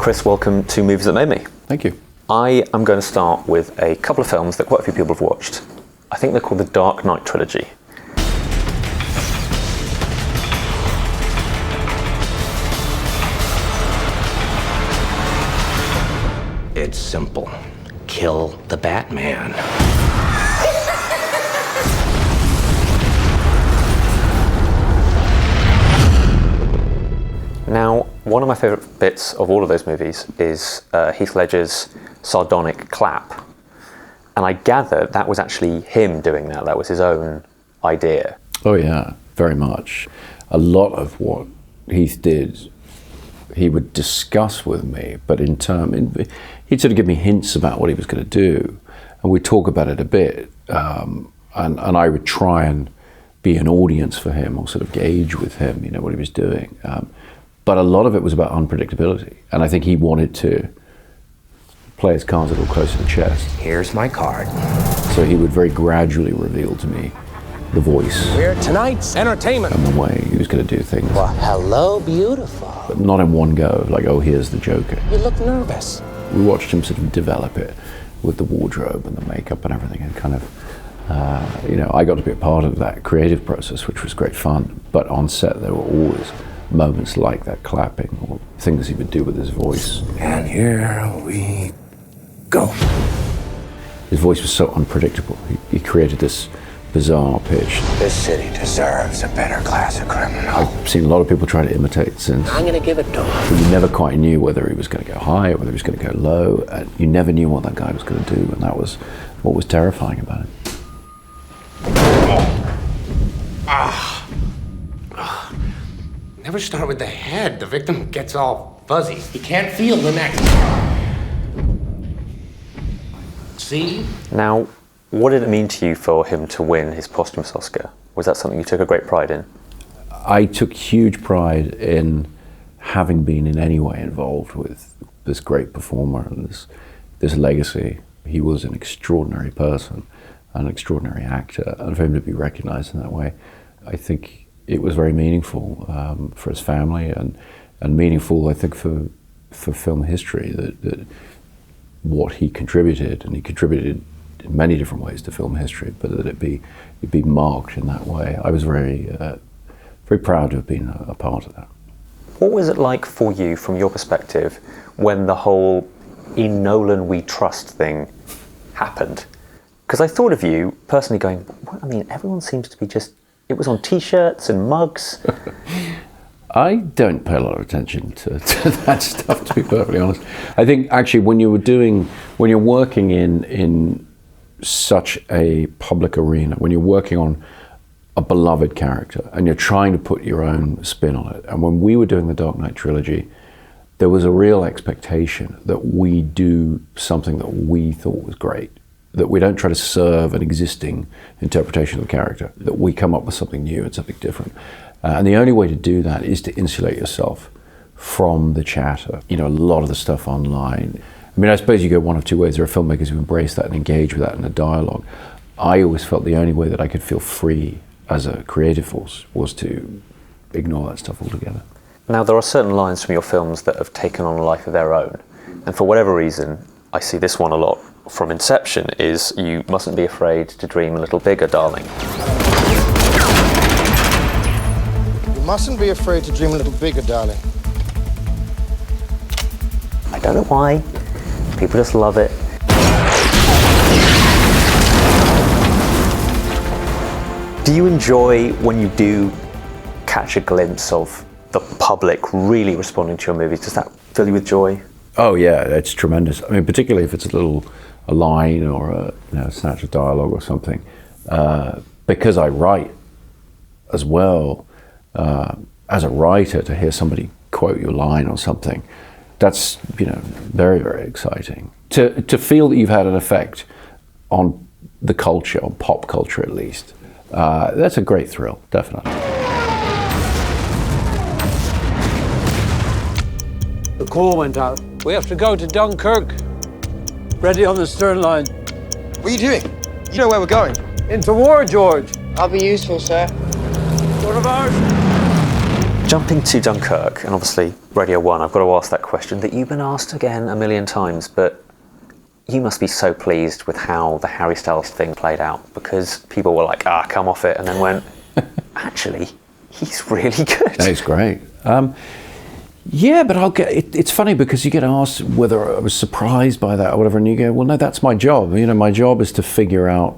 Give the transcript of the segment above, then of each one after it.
Chris, welcome to Movies That Made Me. Thank you. I am going to start with a couple of films that quite a few people have watched. I think they're called the Dark Knight Trilogy. It's simple. Kill the Batman. Now, one of my favourite bits of all of those movies is Heath Ledger's sardonic clap. And I gather that was actually him doing that. That was his own idea. Oh yeah, very much. A lot of what Heath did, he would discuss with me, but he'd sort of give me hints about what he was going to do, and we'd talk about it a bit, and I would try and be an audience for him, or sort of gauge with him, what he was doing. But a lot of it was about unpredictability, and I think he wanted to play his cards a little close to the chest. Here's my card. So he would very gradually reveal to me the voice. We're tonight's entertainment. And the way he was going to do things. Well, hello, beautiful. But not in one go, like, oh, here's the Joker. You look nervous. We watched him sort of develop it with the wardrobe and the makeup and everything, and kind of, I got to be a part of that creative process, which was great fun. But on set, there were always moments like that clapping, or things he would do with his voice. And here we go. His voice was so unpredictable. He created this bizarre pitch. This city deserves a better class of criminal. I've seen a lot of people try to imitate since. I'm gonna give it to him. But you never quite knew whether he was going to go high or whether he was going to go low. And you never knew what that guy was going to do, and that was what was terrifying about it. Never start with the head. The victim gets all fuzzy. He can't feel the neck. See? Now, what did it mean to you for him to win his posthumous Oscar? Was that something you took a great pride in? I took huge pride in having been in any way involved with this great performer and this legacy. He was an extraordinary person, an extraordinary actor, and for him to be recognized in that way, I think it was very meaningful for his family, and meaningful, I think, for film history, that what he contributed, and he contributed in many different ways to film history, but that it be marked in that way. I was very proud to have been a part of that. What was it like for you, from your perspective, when the whole "in Nolan we trust" thing happened? Because I thought of you personally going, what? I mean, everyone seems to be just, it was on t-shirts and mugs. I don't pay a lot of attention to that stuff, to be perfectly honest. I think actually when you're working in such a public arena, when you're working on a beloved character and you're trying to put your own spin on it, and when we were doing the Dark Knight Trilogy, there was a real expectation that we do something that we thought was great, that we don't try to serve an existing interpretation of the character, that we come up with something new and something different. And the only way to do that is to insulate yourself from the chatter. A lot of the stuff online. I mean, I suppose you go one of two ways. There are filmmakers who embrace that and engage with that in a dialogue. I always felt the only way that I could feel free as a creative force was to ignore that stuff altogether. Now, there are certain lines from your films that have taken on a life of their own. And for whatever reason, I see this one a lot from Inception, is "You mustn't be afraid to dream a little bigger, darling." You mustn't be afraid to dream a little bigger, darling. I don't know why. People just love it. Do you enjoy when you do catch a glimpse of the public really responding to your movies? Does that fill you with joy? Oh yeah, it's tremendous. I mean, particularly if it's a line or a snatch of dialogue or something. Because I write as well, as a writer, to hear somebody quote your line or something, that's very, very exciting. To feel that you've had an effect on the culture, on pop culture at least, that's a great thrill, definitely. The call went out. We have to go to Dunkirk. Ready on the stern line. What are you doing? You know where we're going. Into war, George. I'll be useful, sir. One of ours. jumping to Dunkirk, and obviously Radio 1, I've got to ask that question that you've been asked again a million times, but you must be so pleased with how the Harry Styles thing played out, because people were like, come off it, and then went, actually, he's really good. He's great. Yeah, but it's funny because you get asked whether I was surprised by that or whatever, and you go, well, no, that's my job. My job is to figure out,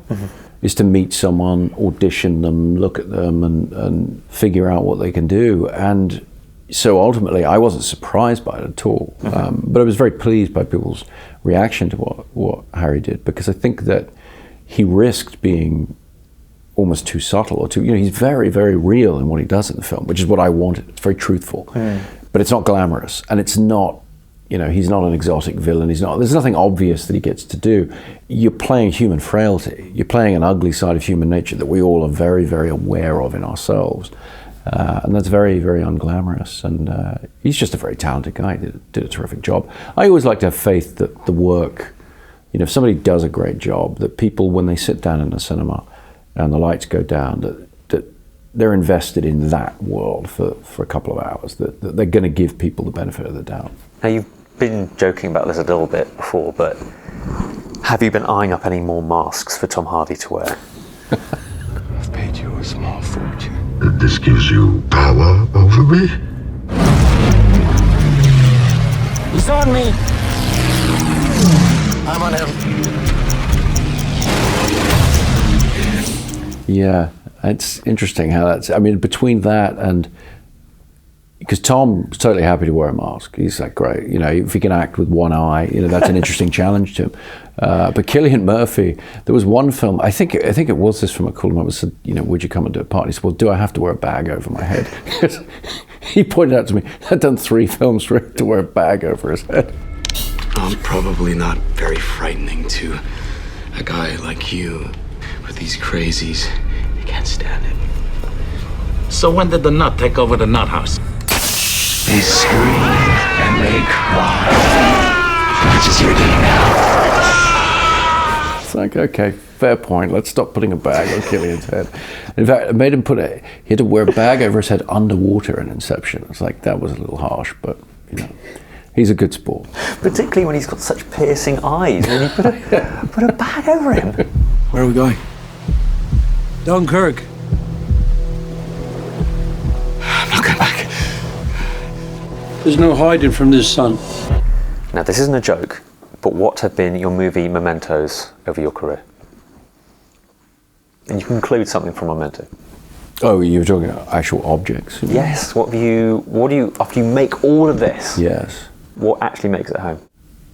is to meet someone, audition them, look at them, and figure out what they can do. And so ultimately, I wasn't surprised by it at all. But I was very pleased by people's reaction to what Harry did, because I think that he risked being almost too subtle or too, he's very, very real in what he does in the film, which is what I wanted. It's very truthful. But it's not glamorous, and it's not, he's not an exotic villain. There's nothing obvious that he gets to do. You're playing human frailty. You're playing an ugly side of human nature that we all are very, very aware of in ourselves. And that's very, very unglamorous. And he's just a very talented guy. He did a terrific job. I always like to have faith that the work, if somebody does a great job, that people, when they sit down in the cinema and the lights go down, that they're invested in that world for a couple of hours, that they're going to give people the benefit of the doubt. Now, you've been joking about this a little bit before, but have you been eyeing up any more masks for Tom Hardy to wear? I've paid you a small fortune. And this gives you power over me? He's on me. I'm on him. Yeah, it's interesting how between that and, because Tom's totally happy to wear a mask. He's like, great, if he can act with one eye, that's an interesting challenge to him. But Cillian Murphy, there was one film, I think it was this film, I called him up and said, would you come and do a part? He said, well, do I have to wear a bag over my head? Because he pointed out to me, I'd done 3 films for him to wear a bag over his head. I'm probably not very frightening to a guy like you. With these crazies, they can't stand it. So when did the nut take over the nut house? They scream and they cry. Which is your day now. It's like, okay, fair point. Let's stop putting a bag on Cillian's head. In fact, I made him he had to wear a bag over his head underwater in Inception. It's like, that was a little harsh, but, he's a good sport. Particularly when he's got such piercing eyes, and you put a bag over him. Where are we going? Dunkirk. I'm not going back. There's no hiding from this, son. Now, this isn't a joke, but what have been your movie mementos over your career? And you can include something from Memento. Oh, you were talking about actual objects? Yes. What do you, after you make all of this? Yes. What actually makes it home?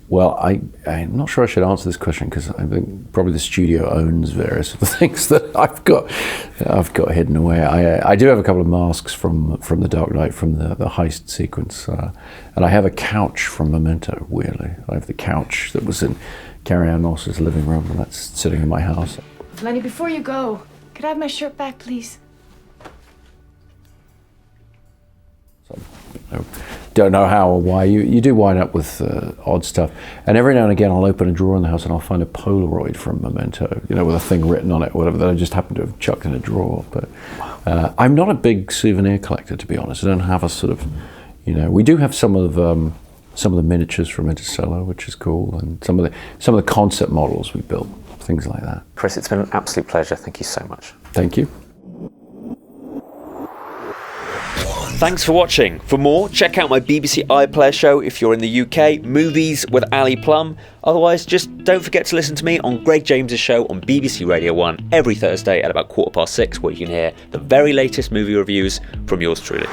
Well, I'm not sure I should answer this question, because I think probably the studio owns various of the things that I've got hidden away. I do have a couple of masks from The Dark Knight, from the heist sequence, and I have a couch from Memento, weirdly. I have the couch that was in Carrie-Anne Moss's living room, and that's sitting in my house. Lenny, before you go, could I have my shirt back, please? I don't know how or why. You do wind up with odd stuff. And every now and again I'll open a drawer in the house and I'll find a Polaroid from Memento, with a thing written on it or whatever, that I just happen to have chucked in a drawer. But I'm not a big souvenir collector, to be honest. I don't have a sort of, we do have some of the miniatures from Interstellar, which is cool, and some of the concept models we built, things like that. Chris, it's been an absolute pleasure. Thank you so much. Thank you. Thanks for watching. For more, check out my BBC iPlayer show if you're in the UK, Movies with Ali Plum. Otherwise, just don't forget to listen to me on Greg James's show on BBC Radio 1 every Thursday at about 6:15, where you can hear the very latest movie reviews from yours truly.